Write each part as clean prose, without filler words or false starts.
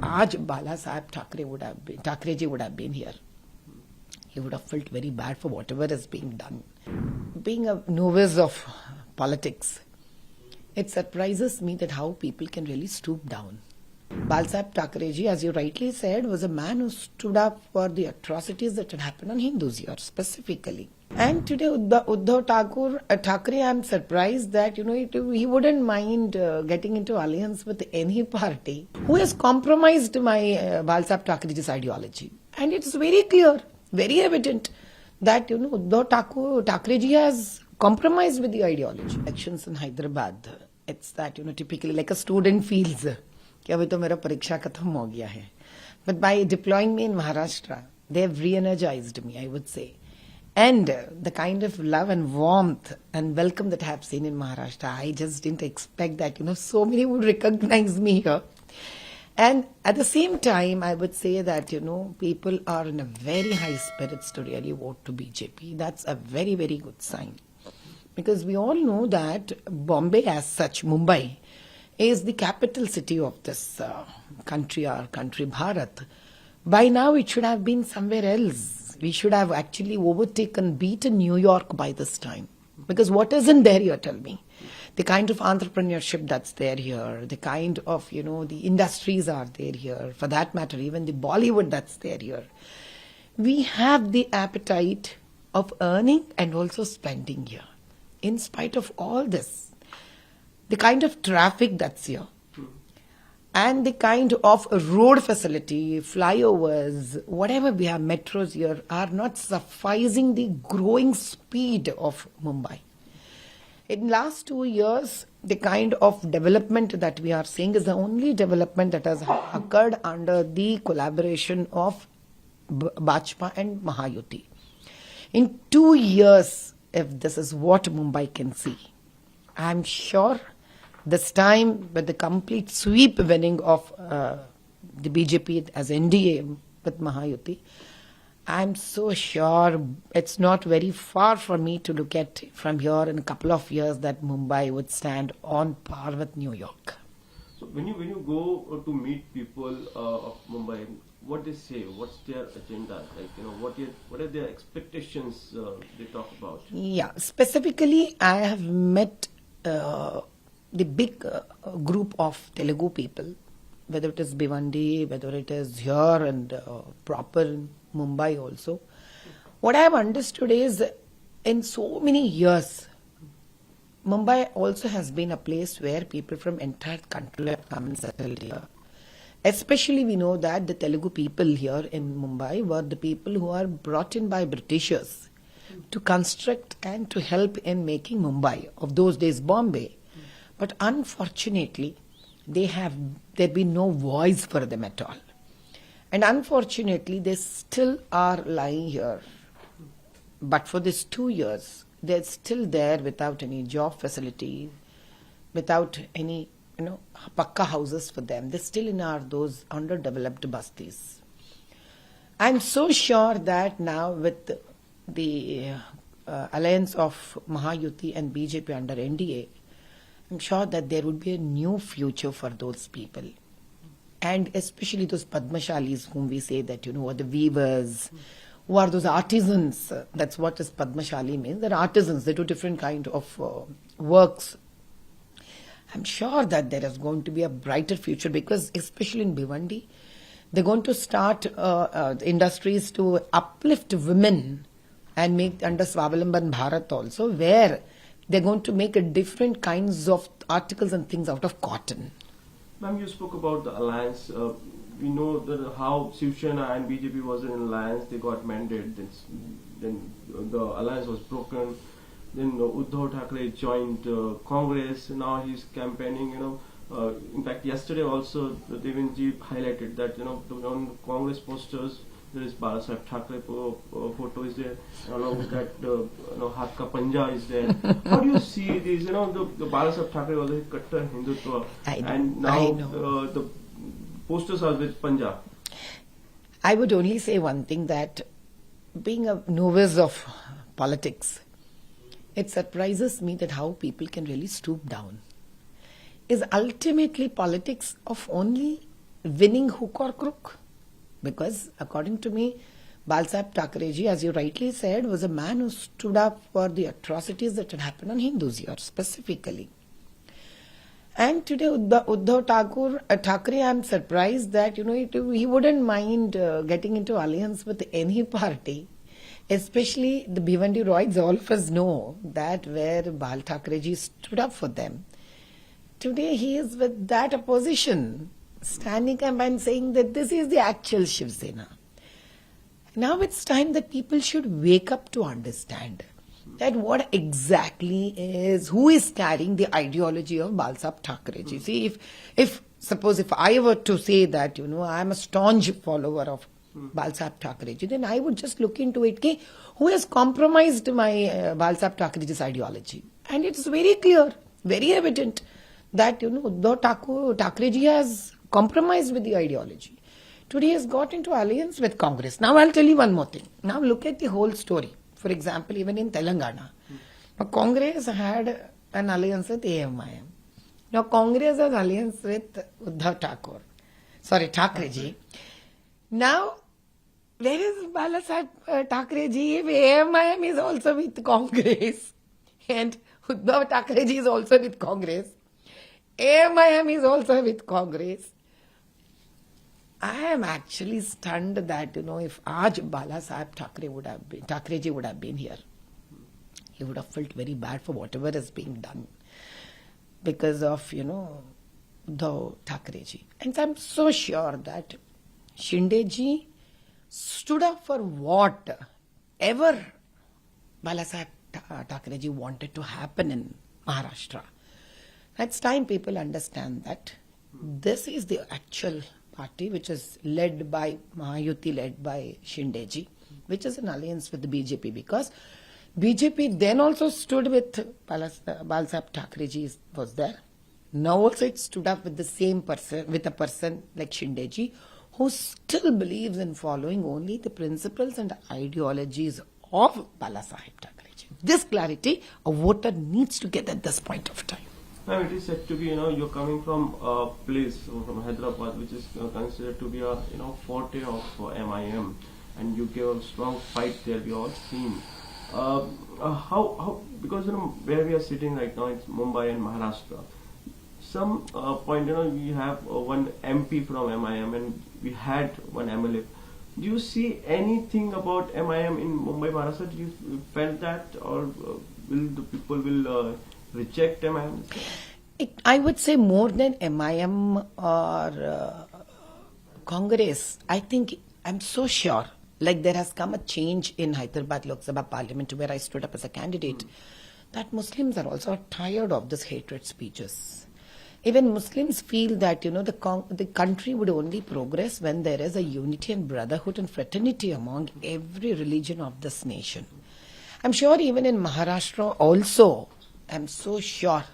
आज Balasaheb Thackeray ji would have been here, he would have felt very bad for whatever is being done. Being a novice of politics, it surprises me that how people can really stoop down. Balasaheb Thackeray ji, as you rightly said, was a man who stood up for the atrocities that had happened on Hindus here specifically. And today Uddhav Thackeray, I'm surprised that he wouldn't mind getting into alliance with any party who has compromised my Balasaheb Thackeray's ideology. And it's very clear, very evident that Uddhav Thackeray ji has compromised with the ideology. Elections in Hyderabad, it's that typically like a student feels कि अभी तो मेरा परीक्षा खत्म हो गया है. But by deploying me in Maharashtra, they have re-energized me, I would say. And the kind of love and warmth and welcome that I have seen in Maharashtra, I just didn't expect that, so many would recognize me here. And at the same time, I would say that, people are in a very high spirits to really vote to BJP. That's a very, very good sign. Because we all know that Bombay as such, Mumbai, is the capital city of this country, our country, Bharat. By now, it should have been somewhere else. We should have actually beaten New York by this time. Because what isn't there here, tell me? The kind of entrepreneurship that's there here, the kind of, the industries are there here, for that matter, even the Bollywood that's there here. We have the appetite of earning and also spending here. In spite of all this, the kind of traffic that's here and the kind of road facility, flyovers, whatever we have, metros here, are not sufficing the growing speed of Mumbai. In the last 2 years, the kind of development that we are seeing is the only development that has occurred under the collaboration of Bajpa and Mahayuti. In 2 years, if this is what Mumbai can see, I'm sure this time with the complete sweep winning of the BJP as NDA with Mahayuti, I'm so sure it's not very far for me to look at from here in a couple of years that Mumbai would stand on par with New York. So when you go to meet people of Mumbai, what they say, what's their agenda? What are their expectations they talk about? Yeah, specifically I have met the big group of Telugu people, whether it is Bhiwandi, whether it is here and proper in Mumbai also. What I have understood is in so many years, Mumbai also has been a place where people from entire country have come and settled here. Especially we know that the Telugu people here in Mumbai were the people who are brought in by Britishers to construct and to help in making Mumbai, of those days Bombay. But unfortunately, there been no voice for them at all. And unfortunately, they still are lying here. But for these 2 years, they're still there without any job facility, without any, pakka houses for them. They're still in those underdeveloped bastis. I'm so sure that now with the alliance of Mahayuti and BJP under NDA, I'm sure that there would be a new future for those people. And especially those Padmashalis whom we say that, are the weavers, who are those artisans. That's what this Padmashali means. They're artisans. They do different kind of works. I'm sure that there is going to be a brighter future because especially in Bhiwandi, they're going to start industries to uplift women and make under Swabalamban Bharat also, where they're going to make a different kinds of articles and things out of cotton. Ma'am, you spoke about the alliance. We know that how Shiv Sena and BJP was in alliance. They got mandated. Then the alliance was broken. Then Uddhav Thackeray joined Congress. Now he's campaigning. In fact, yesterday also, Devenji highlighted that on Congress posters there is Balasaheb Thackeray photo is there, along with that Hath Ka Panja is there. How do you see these? The Balasaheb Thackeray was a Kattar Hindutva, and now the posters are with Panja. I would only say one thing, that being a novice of politics, it surprises me that how people can really stoop down. Is ultimately politics of only winning hook or crook? Because according to me, Balasaheb Thackeray, as you rightly said, was a man who stood up for the atrocities that had happened on Hindus here specifically. And today, Uddhav Thackeray, I'm surprised that he wouldn't mind getting into alliance with any party, especially the Bhiwandi Roys. All of us know that where Bal Thackeray stood up for them. Today, he is with that opposition, standing up and saying that this is the actual Shiv Sena. Now it's time that people should wake up to understand that what exactly who is carrying the ideology of Balasaheb Thackeray. See, suppose if I were to say that, I'm a staunch follower of Balasaheb Thackeray, then I would just look into it, who has compromised my Balasaheb Thackeray's ideology. And it's very clear, very evident that, Uddhav Thackeray has compromised with the ideology. Today he has got into alliance with Congress. Now I'll tell you one more thing. Now look at the whole story. For example, even in Telangana, Congress had an alliance with AMIM. Now Congress has alliance with Uddhav Thackeray. Now, where is Balasaheb Thackeray if AMIM is also with Congress and Uddhav Thackeray is also with Congress? AMIM is also with Congress. I am actually stunned that, if Balasaheb Thackeray would have been here, he would have felt very bad for whatever is being done because of, Uddhav Thackeray. And I'm so sure that Shinde stood up for whatever Balasaheb Thackeray wanted to happen in Maharashtra. It's time people understand that this is the actual party which is led by Mahayuti, led by Shinde, which is an alliance with the BJP, because BJP then also stood with Balasaheb Thackeray was there. Now also it stood up with the same person, with a person like Shinde, who still believes in following only the principles and ideologies of Balasaheb Thackeray. This clarity a voter needs to get at this point of time. Now it is said to be, you're coming from a place from Hyderabad, which is considered to be a, forte of MIM, and you gave a strong fight there. We all seen how because where we are sitting right now, it's Mumbai and Maharashtra. Some point, we have one MP from MIM and we had one MLA. Do you see anything about MIM in Mumbai, Maharashtra? Do you felt that, or will the people reject MIM? I would say more than MIM or Congress. I think, I'm so sure, like there has come a change in Hyderabad Lok Sabha Parliament where I stood up as a candidate, that Muslims are also tired of this hatred speeches. Even Muslims feel that, the country would only progress when there is a unity and brotherhood and fraternity among every religion of this nation. I'm sure even in Maharashtra also, I'm so sure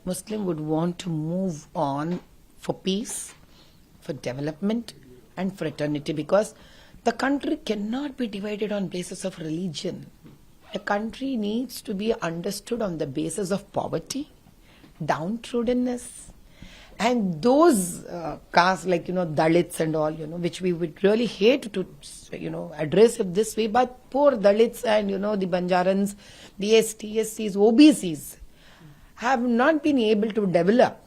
Muslim would want to move on for peace, for development and fraternity, because the country cannot be divided on basis of religion. The country needs to be understood on the basis of poverty, downtroddenness, and those castes like, Dalits and all, which we would really hate to, address it this way, but poor Dalits and, the Banjarans, the STSCs, OBCs have not been able to develop,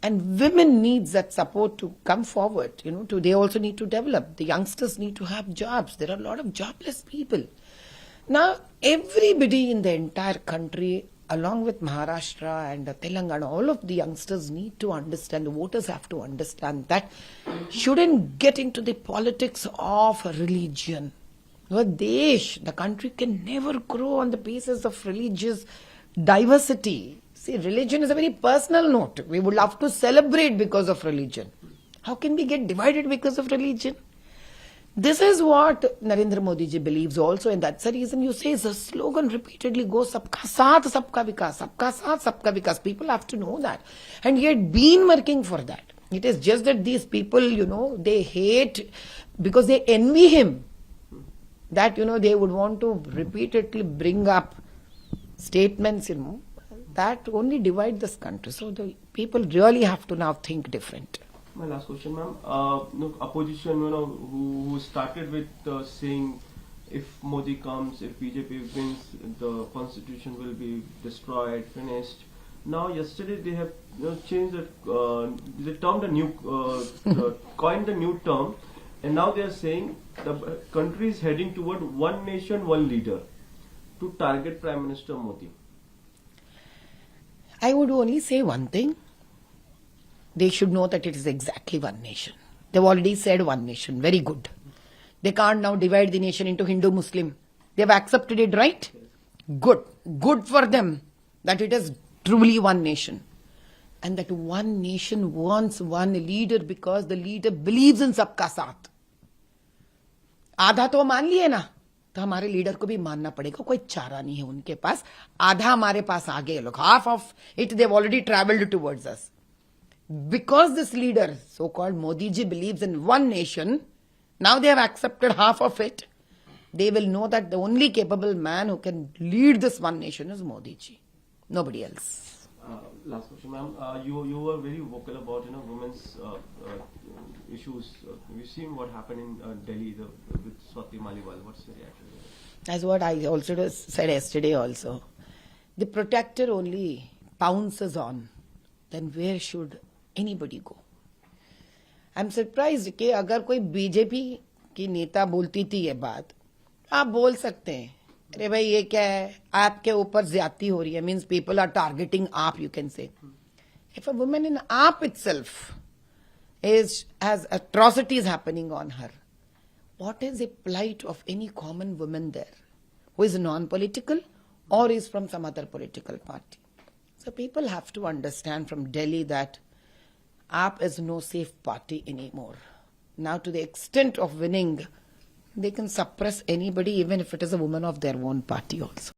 and women needs that support to come forward, they also need to develop. The youngsters need to have jobs. There are a lot of jobless people. Now, everybody in the entire country, along with Maharashtra and Telangana, all of the youngsters need to understand, the voters have to understand that shouldn't get into the politics of religion. The country can never grow on the basis of religious diversity. See, religion is a very personal note. We would love to celebrate because of religion. How can we get divided because of religion? This is what Narendra Modi ji believes also, and that's the reason you say the slogan repeatedly goes, Sabka Saath, Sabka Vikas, Sabka Saath, Sabka Vikas. People have to know that. And he had been working for that. It is just that these people, they hate because they envy him. That, they would want to repeatedly bring up statements, that only divide this country. So the people really have to now think different. My last question, ma'am. Opposition, who started with saying if Modi comes, if BJP wins, the constitution will be destroyed, finished. Now, yesterday they have changed they termed a new, coined a new term, and now they are saying the country is heading toward one nation, one leader to target Prime Minister Modi. I would only say one thing. They should know that it is exactly one nation. They've already said one nation. Very good. They can't now divide the nation into Hindu, Muslim. They've accepted it, right? Good. Good for them that it is truly one nation. And that one nation wants one leader because the leader believes in सबका साथ. आधा तो मान लिए ना, तो हमारे leader को भी मानना पड़ेगा. कोई चारा नहीं है उनके पास. आधा हमारे पास आ गए लोग. Half of it they've already traveled towards us. Because this leader, so-called Modi ji, believes in one nation, now they have accepted half of it. They will know that the only capable man who can lead this one nation is Modi ji. Nobody else. Last question, ma'am. You were very vocal about women's issues. We've seen what happened in Delhi with Swati Maliwal. What's the reaction? That's what I also said yesterday also. The protector only pounces on. Then where should anybody go? I'm surprised कि अगर कोई BJP की नेता बोलती थी ये बात, आप बोल सकते हैं, अरे भाई ये क्या है, आपके ऊपर ज्यादती हो रही है, means people are targeting आप, you can say. If a woman in आप itself has atrocities happening on her, what is the plight of any common woman there who is non-political or is from some other political party? So people have to understand from Delhi that AAP is no safe party anymore. Now to the extent of winning, they can suppress anybody even if it is a woman of their own party also.